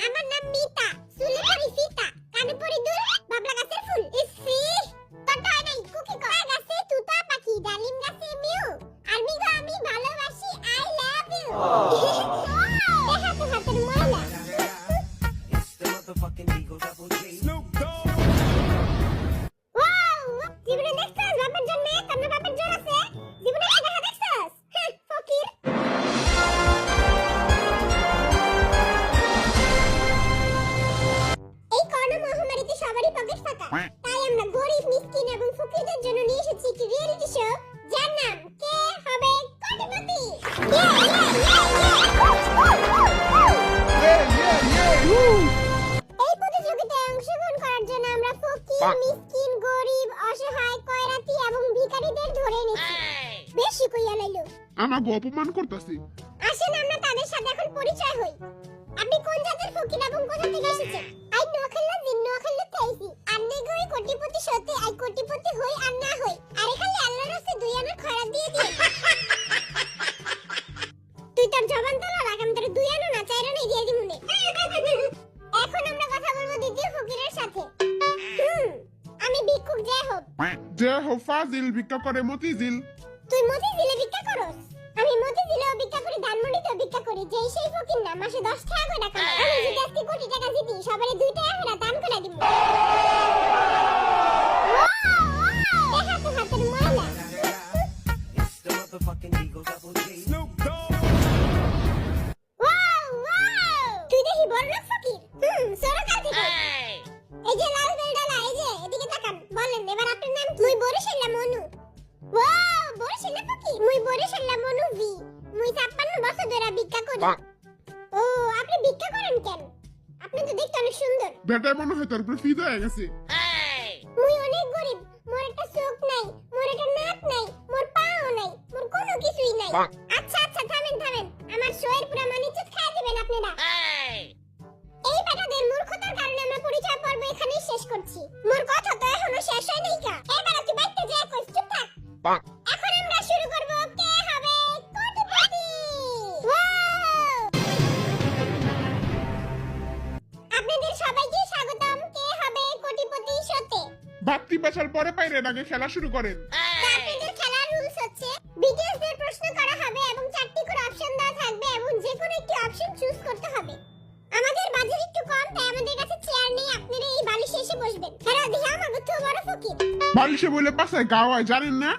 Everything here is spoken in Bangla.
আমার নাম মিতা, চুলে পরি ফিতা, কানে পরি দুল, বাবলা গাছের ফুল। ইসি তোরটা হয় নাই, কুকি কয় গাছে তুতা পাখি, ডালিম গাছে মিউ, আর মিগো আমি ভালোবাসি, আই লাভ ইউ। দেখা তো হাতের ময়লা। ওয়াও, জীবনে দেখছস বাপের জন্য কন্যা বাপের জোর আছে? জীবনে দেখা দেখছস? হ্যাঁ, ফকির। এই করোনা মহামারীতে সবারই পকেট ফাঁকা, তাই আমরা গরিব, মিসকিন এবং ফকিরদের জন্য নিয়ে এসেছি একটি রিয়েলিটি শো, যার নাম কে হবে কোটিপতি। এই প্রতিযোগিতায় অংশগ্রহণ করার জন্য আমরা ফকির, মিসকিন, গরিব, অসহায়, কয়রাতি এবং ভিখারিদের ধরে নিয়েছি। বেশি কইয়া লাইলো, আমাকে অপমান করতেছি। আসেন আমরা তাদের সাথে এখন পরিচয় হই। আপনি কোন জাতের ফকির এবং কোথা থেকে এসেছেন? আই নোয়াখালী জিন নোয়াখালী থাইছি। আন্নে গই কোটিপতি সতে আই কোটিপতি হই আর না হই। আরে খালি আল্লাহর রাস্তে দুই আনার খয়রাত দিয়ে দিই। তুই তোর জবান তোলা রাখ, আমি তোর দুই আনা না চার আনাই দিয়ে দিমুনে। এখন আমরা কথা বলবো দ্বিতীয় ফকিরের সাথে। আমি ভিক্ষুক জয় হোক। যে হো ফাজিল ভিক্ষা করে মতিঝিল। তুই মতিঝিলে ভিক্ষা করস? আমি মতিঝিলেও ভিক্ষা করি, ধানমন্ডিতেও ভিক্ষা করি। যেই সেই ফকির না, মাসে 10 টাকা করে টাকা পায়। আমি যদি আজকে কোটি টাকা জিতি, সবারে 2 টাকা করে দান করে দিব। দেখা তো হাতের ময়লা। তুই দেখি বড়লোক ফকির। সরকার থেকে। এই যে লাল বেলডালা, এই যে এদিকে তাকান। বলেন এবার আপনার নাম কি? মুই বরিশাল্লা মনু। ওয়াও, বরিশাল্লা ফকির। মুই বরিশাল্লা মনু ভি। মুই 56 বছর ধরে ভিক্ষা করি। ও, আপনি ভিক্ষা করেন কেন? আপনি তো দেখতে অনেক সুন্দর। বেটা মনে হয় তোর উপরে ফিদা হয়ে গেছে। মুই অনেক গরিব, মোর একটা চোখ নাই, মোর একটা নাক নাই, মোর পাও নাই, মোর কোনো কিছুই নাই। আচ্ছা আচ্ছা, থামেন থামেন, আমার শোয়ের পুরো মানিজ্জত খায় দিবেন আপনারা। এই বেটাদের মূর্খতার কারণে আমরা পরিচয় পর্ব এখানেই শেষ করছি। মোর কথা তো এখনো শেষ হয় নাই কা। এই বেটা তুই বাইতে যা, কই চুপ থাক। এখন আমরা শুরু করব কে হবে কোটিপতি। আপনাদের সবাইকে স্বাগতম কে হবে কোটিপতি শোতে। বাত্তি বাসার পরে পাইরে আগে খেলা শুরু করেন। আপনাদের খেলার রুলস হচ্ছে বিটিএসদের প্রশ্ন করা হবে এবং 4টি করে অপশন দেওয়া থাকবে এবং যে কোনো একটি অপশন চুজ করতে হবে। আমাদের বাজেট একটু কম, তাই আমাদের কাছে চেয়ার নেই, আপনারা এই বালিশে এসে বসবেন। হ্যাঁ, দেখি আমার তো বড় ফকির। বালিশে বলে পাশায় গাওয়ায় জানেন না?